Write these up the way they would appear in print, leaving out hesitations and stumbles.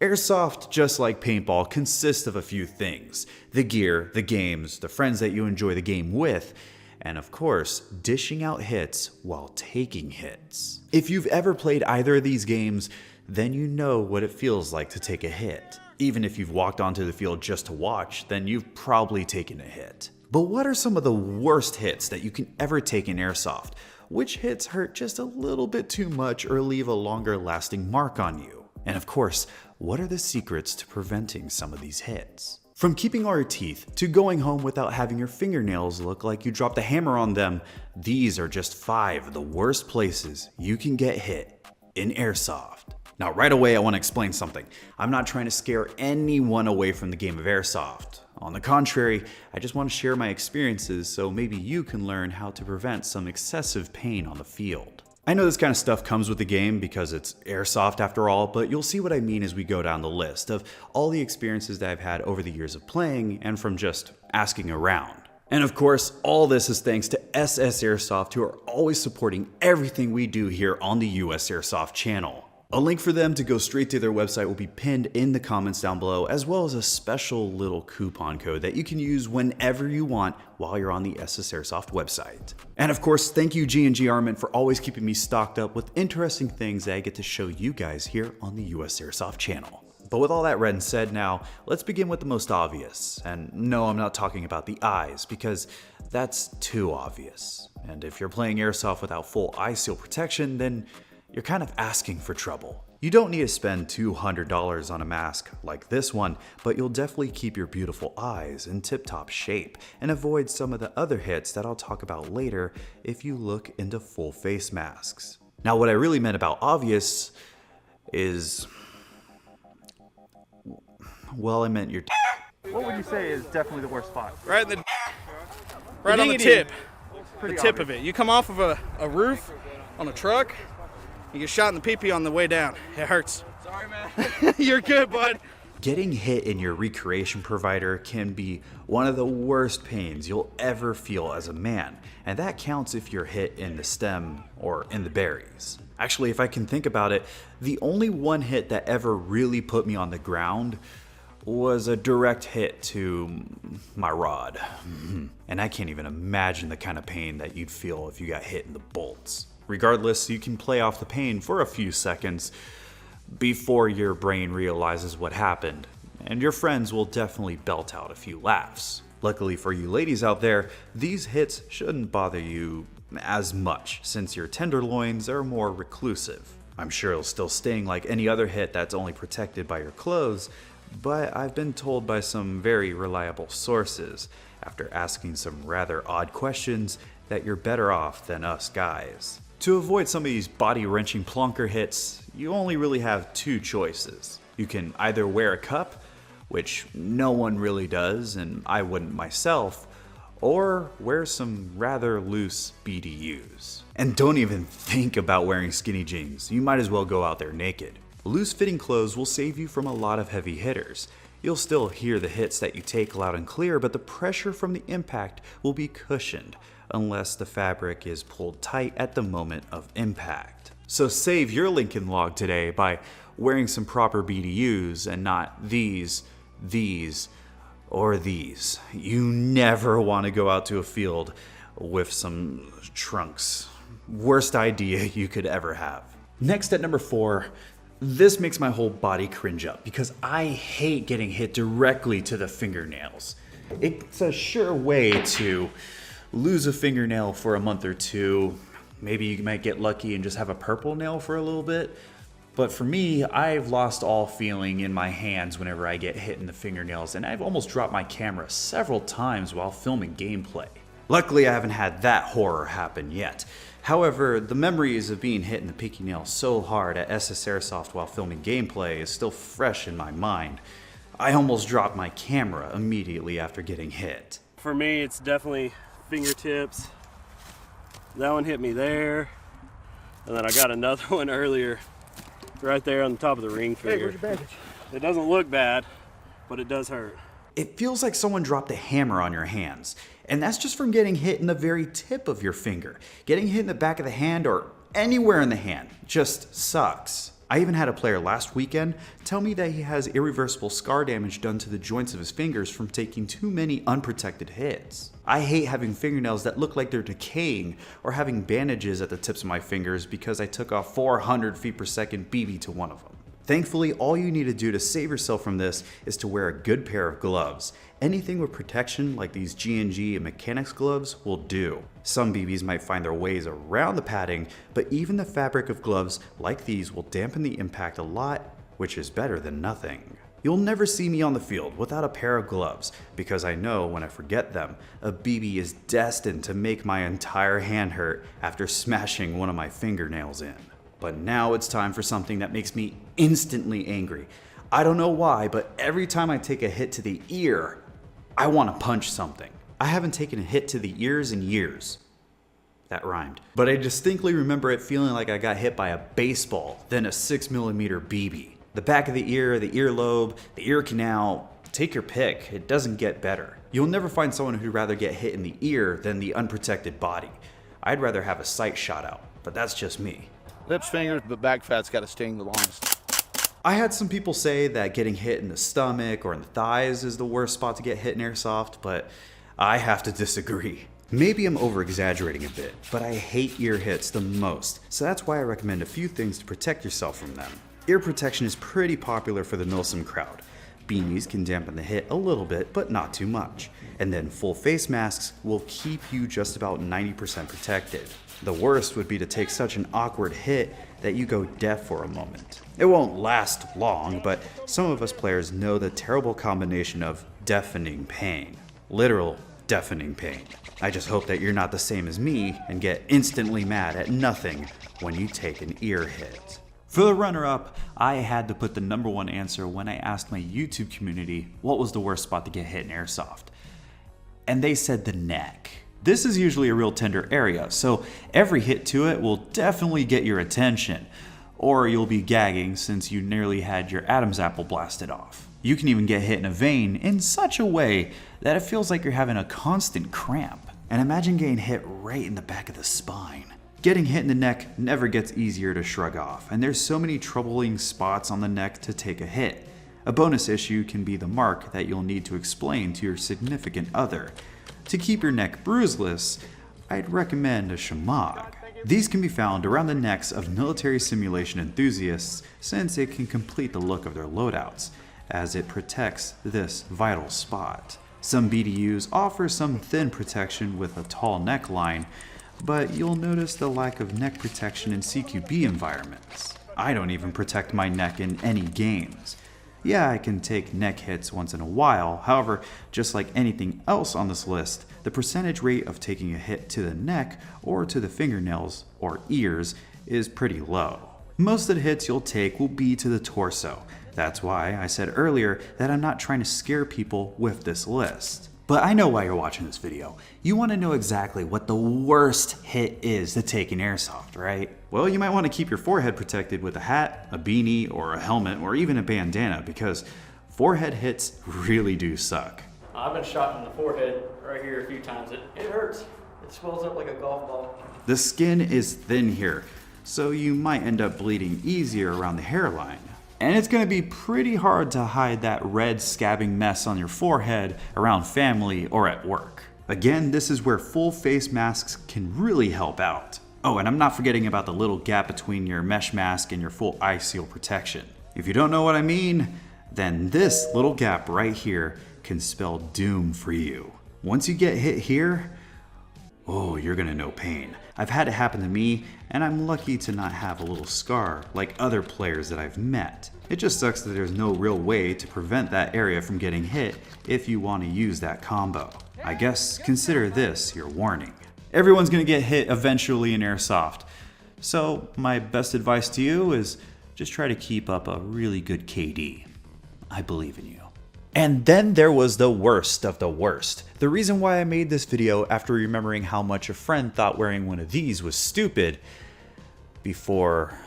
Airsoft, just like paintball, consists of a few things: the gear, the games, the friends that you enjoy the game with, and of course, dishing out hits while taking hits. If you've ever played either of these games, then you know what it feels like to take a hit. Even if you've walked onto the field just to watch, then you've probably taken a hit. But what are some of the worst hits that you can ever take in Airsoft? Which hits hurt just a little bit too much or leave a longer lasting mark on you? And of course, what are the secrets to preventing some of these hits? From keeping all your teeth to going home without having your fingernails look like you dropped a hammer on them, these are just 5 of the worst places you can get hit in Airsoft. Now right away I want to explain something. I'm not trying to scare anyone away from the game of Airsoft. On the contrary, I just want to share my experiences so maybe you can learn how to prevent some excessive pain on the field. I know this kind of stuff comes with the game because it's Airsoft after all, but you'll see what I mean as we go down the list of all the experiences that I've had over the years of playing and from just asking around. And of course, all this is thanks to USAirsoft, who are always supporting everything we do here on the USAirsoft channel. A link for them to go straight to their website will be pinned in the comments down below, as well as a special little coupon code that you can use whenever you want while you're on the USAirsoft website. And of course, thank you G&G Armament for always keeping me stocked up with interesting things that I get to show you guys here on the USAirsoft channel. But with all that read and said now, let's begin with the most obvious. And no, I'm not talking about the eyes, because that's too obvious. And if you're playing Airsoft without full eye seal protection, then you're kind of asking for trouble. You don't need to spend $200 on a mask like this one, but you'll definitely keep your beautiful eyes in tip-top shape and avoid some of the other hits that I'll talk about later if you look into full face masks. Now what I really meant about obvious is, well, I meant your What would you say is definitely the worst spot? Right on the tip. The tip of it. You come off of a roof on a truck, you get shot in the pee-pee on the way down. It hurts. Sorry, man. You're good, bud. Getting hit in your recreation provider can be one of the worst pains you'll ever feel as a man, and that counts if you're hit in the stem or in the berries. Actually, if I can think about it, the only one hit that ever really put me on the ground was a direct hit to my rod. And I can't even imagine the kind of pain that you'd feel if you got hit in the bolts. Regardless, you can play off the pain for a few seconds before your brain realizes what happened, and your friends will definitely belt out a few laughs. Luckily for you ladies out there, these hits shouldn't bother you as much since your tenderloins are more reclusive. I'm sure it'll still sting like any other hit that's only protected by your clothes, but I've been told by some very reliable sources, after asking some rather odd questions, that you're better off than us guys. To avoid some of these body-wrenching plonker hits, you only really have 2 choices. You can either wear a cup, which no one really does, and I wouldn't myself, or wear some rather loose BDUs. And don't even think about wearing skinny jeans, you might as well go out there naked. Loose-fitting clothes will save you from a lot of heavy hitters. You'll still hear the hits that you take loud and clear, but the pressure from the impact will be cushioned, unless the fabric is pulled tight at the moment of impact. So save your Lincoln log today by wearing some proper BDUs and not these, or these. You never want to go out to a field with some trunks. Worst idea you could ever have. Next at number 4, this makes my whole body cringe up because I hate getting hit directly to the fingernails. It's a sure way to lose a fingernail for a month or 2. Maybe you might get lucky and just have a purple nail for a little bit. But for me, I've lost all feeling in my hands whenever I get hit in the fingernails, and I've almost dropped my camera several times while filming gameplay. Luckily, I haven't had that horror happen yet. However, the memories of being hit in the pinky nail so hard at USAirsoft while filming gameplay is still fresh in my mind. I almost dropped my camera immediately after getting hit. For me, it's definitely fingertips. That one hit me there, and then I got another one earlier right there on the top of the ring finger. Hey, where's your bandage? It doesn't look bad, but it does hurt. It feels like someone dropped a hammer on your hands, and that's just from getting hit in the very tip of your finger. Getting hit in the back of the hand or anywhere in the hand just sucks. I even had a player last weekend tell me that he has irreversible scar damage done to the joints of his fingers from taking too many unprotected hits. I hate having fingernails that look like they're decaying or having bandages at the tips of my fingers because I took a 400 feet per second BB to one of them. Thankfully, all you need to do to save yourself from this is to wear a good pair of gloves. Anything with protection like these G&G and mechanics gloves will do. Some BBs might find their ways around the padding, but even the fabric of gloves like these will dampen the impact a lot, which is better than nothing. You'll never see me on the field without a pair of gloves, because I know when I forget them, a BB is destined to make my entire hand hurt after smashing one of my fingernails in. But now it's time for something that makes me instantly angry. I don't know why, but every time I take a hit to the ear, I want to punch something. I haven't taken a hit to the ears in years. That rhymed. But I distinctly remember it feeling like I got hit by a baseball, then a 6mm BB. The back of the ear, the earlobe, the ear canal, take your pick. It doesn't get better. You'll never find someone who'd rather get hit in the ear than the unprotected body. I'd rather have a sight shot out, but that's just me. Lips, fingers, but back fat's got to sting the longest. I had some people say that getting hit in the stomach or in the thighs is the worst spot to get hit in Airsoft, but I have to disagree. Maybe I'm over-exaggerating a bit, but I hate ear hits the most, so that's why I recommend a few things to protect yourself from them. Ear protection is pretty popular for the Milsim crowd. Beanies can dampen the hit a little bit, but not too much. And then full face masks will keep you just about 90% protected. The worst would be to take such an awkward hit that you go deaf for a moment. It won't last long, but some of us players know the terrible combination of deafening pain. Literal deafening pain. I just hope that you're not the same as me and get instantly mad at nothing when you take an ear hit. For the runner-up, I had to put the #1 answer when I asked my YouTube community what was the worst spot to get hit in Airsoft. And they said the neck. This is usually a real tender area, so every hit to it will definitely get your attention. Or you'll be gagging since you nearly had your Adam's apple blasted off. You can even get hit in a vein in such a way that it feels like you're having a constant cramp. And imagine getting hit right in the back of the spine. Getting hit in the neck never gets easier to shrug off, and there's so many troubling spots on the neck to take a hit. A bonus issue can be the mark that you'll need to explain to your significant other. To keep your neck bruiseless, I'd recommend a shamag. These can be found around the necks of military simulation enthusiasts since it can complete the look of their loadouts, as it protects this vital spot. Some BDUs offer some thin protection with a tall neckline, but you'll notice the lack of neck protection in CQB environments. I don't even protect my neck in any games. Yeah, I can take neck hits once in a while, however, just like anything else on this list, the percentage rate of taking a hit to the neck or to the fingernails or ears is pretty low. Most of the hits you'll take will be to the torso. That's why I said earlier that I'm not trying to scare people with this list. But I know why you're watching this video. You want to know exactly what the worst hit is to take in Airsoft, right? Well, you might want to keep your forehead protected with a hat, a beanie, or a helmet, or even a bandana, because forehead hits really do suck. I've been shot in the forehead right here a few times. It hurts. It swells up like a golf ball. The skin is thin here, so you might end up bleeding easier around the hairline. And it's going to be pretty hard to hide that red scabbing mess on your forehead around family or at work. Again, this is where full face masks can really help out. Oh, and I'm not forgetting about the little gap between your mesh mask and your full eye seal protection. If you don't know what I mean, then this little gap right here can spell doom for you. Once you get hit here, oh, you're gonna know pain. I've had it happen to me, and I'm lucky to not have a little scar like other players that I've met. It just sucks that there's no real way to prevent that area from getting hit if you want to use that combo. I guess consider this your warning. Everyone's gonna get hit eventually in Airsoft, so my best advice to you is just try to keep up a really good KD. I believe in you. And then there was the worst of the worst. The reason why I made this video after remembering how much a friend thought wearing one of these was stupid before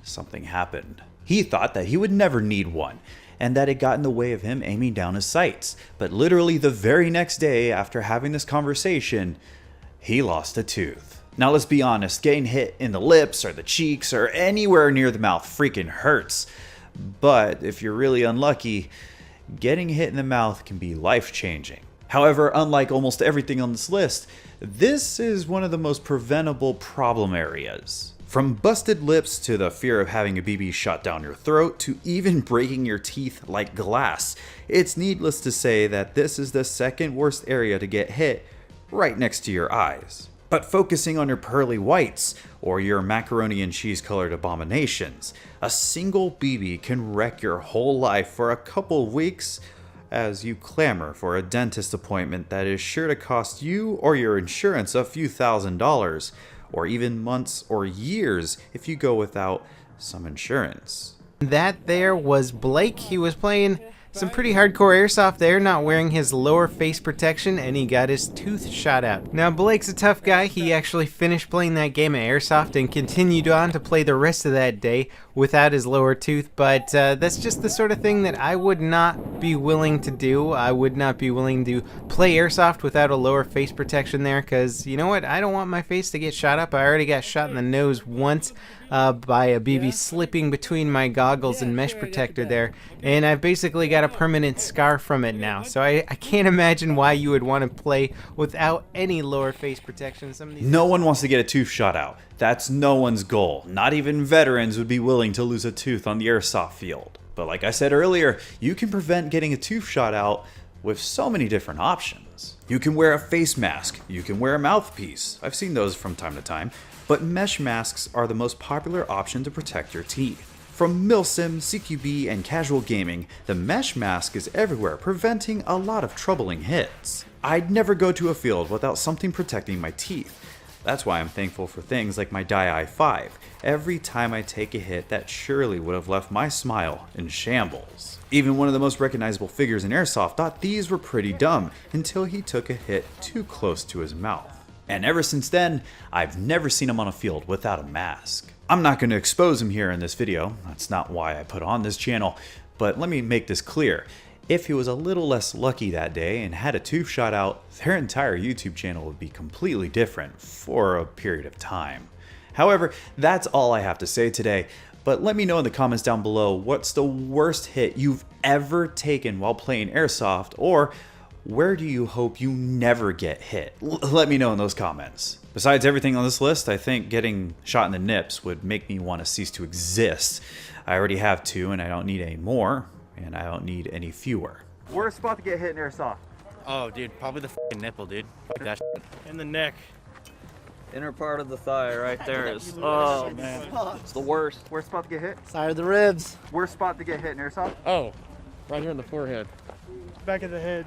something happened. He thought that he would never need one and that it got in the way of him aiming down his sights. But literally the very next day after having this conversation, he lost a tooth. Now let's be honest, getting hit in the lips or the cheeks or anywhere near the mouth freaking hurts. But if you're really unlucky, getting hit in the mouth can be life-changing. However, unlike almost everything on this list, this is one of the most preventable problem areas. From busted lips to the fear of having a BB shot down your throat to even breaking your teeth like glass, it's needless to say that this is the second worst area to get hit, right next to your eyes. But focusing on your pearly whites or your macaroni and cheese colored abominations, a single BB can wreck your whole life for a couple of weeks as you clamor for a dentist appointment that is sure to cost you or your insurance a few $1,000s, or even months or years if you go without some insurance. That there was Blake. He was playing some pretty hardcore airsoft there, not wearing his lower face protection, and he got his tooth shot out. Now, Blake's a tough guy. He actually finished playing that game of airsoft and continued on to play the rest of that day without his lower tooth, but that's just the sort of thing that I would not be willing to do. I would not be willing to play airsoft without a lower face protection there, because you know what? I don't want my face to get shot up. I already got shot in the nose once by a BB slipping between my goggles and mesh protector there, and I've basically got a permanent scar from it now. So I can't imagine why you would want to play without any lower face protection. No one wants to get a tooth shot out. That's no one's goal. Not even veterans would be willing to lose a tooth on the airsoft field. But like I said earlier, you can prevent getting a tooth shot out with so many different options. You can wear a face mask, you can wear a mouthpiece. I've seen those from time to time. But mesh masks are the most popular option to protect your teeth. From milsim, CQB, and casual gaming, the mesh mask is everywhere, preventing a lot of troubling hits. I'd never go to a field without something protecting my teeth. That's why I'm thankful for things like my Dye i5. Every time I take a hit, that surely would have left my smile in shambles. Even one of the most recognizable figures in Airsoft thought these were pretty dumb until he took a hit too close to his mouth. And ever since then, I've never seen him on a field without a mask. I'm not going to expose him here in this video, that's not why I put on this channel, but let me make this clear. If he was a little less lucky that day and had a tooth shot out, their entire YouTube channel would be completely different for a period of time. However, that's all I have to say today, but let me know in the comments down below what's the worst hit you've ever taken while playing Airsoft, or where do you hope you never get hit? Let me know in those comments. Besides everything on this list, I think getting shot in the nips would make me want to cease to exist. I already have 2 and I don't need any more, and I don't need any fewer. Worst spot to get hit in airsoft? Oh, dude, probably the f***ing nipple, dude. Fuck that shit. In the neck. Inner part of the thigh right there is, oh man, it's the worst. Worst spot to get hit? Side of the ribs. Worst spot to get hit in airsoft? Oh, right here in the forehead. Back of the head.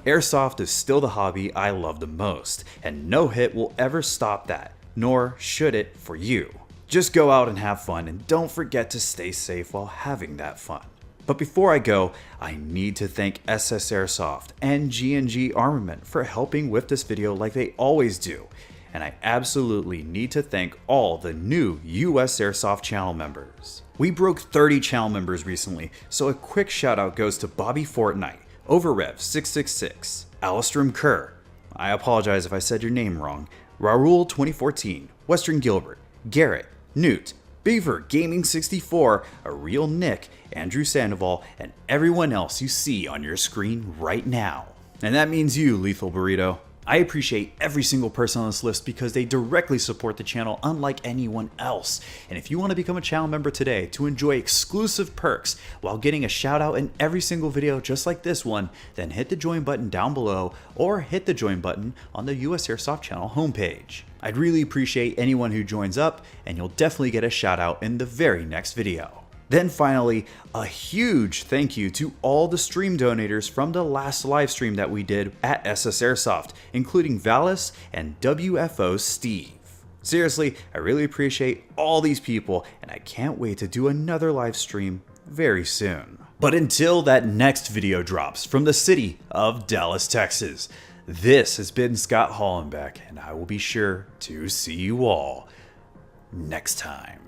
Airsoft is still the hobby I love the most, and no hit will ever stop that, nor should it for you. Just go out and have fun, and don't forget to stay safe while having that fun. But before I go, I need to thank USAirsoft and G&G Armament for helping with this video like they always do. And I absolutely need to thank all the new USAirsoft channel members. We broke 30 channel members recently, so a quick shout out goes to Bobby Fortnite, Overrev666, Alistrom Kerr, I apologize if I said your name wrong, Raul 2014, Western Gilbert, Garrett, Newt, Beaver Gaming 64, A Real Nick, Andrew Sandoval, and everyone else you see on your screen right now. And that means you, Lethal Burrito. I appreciate every single person on this list because they directly support the channel unlike anyone else. And if you want to become a channel member today to enjoy exclusive perks while getting a shout out in every single video just like this one, then hit the join button down below or hit the join button on the USAirsoft channel homepage. I'd really appreciate anyone who joins up, and you'll definitely get a shout out in the very next video. Then finally, a huge thank you to all the stream donators from the last live stream that we did at USAirsoft, including Valis and WFO Steve. Seriously, I really appreciate all these people, and I can't wait to do another live stream very soon. But until that next video drops from the city of Dallas, Texas, this has been Scott Hollenbeck, and I will be sure to see you all next time.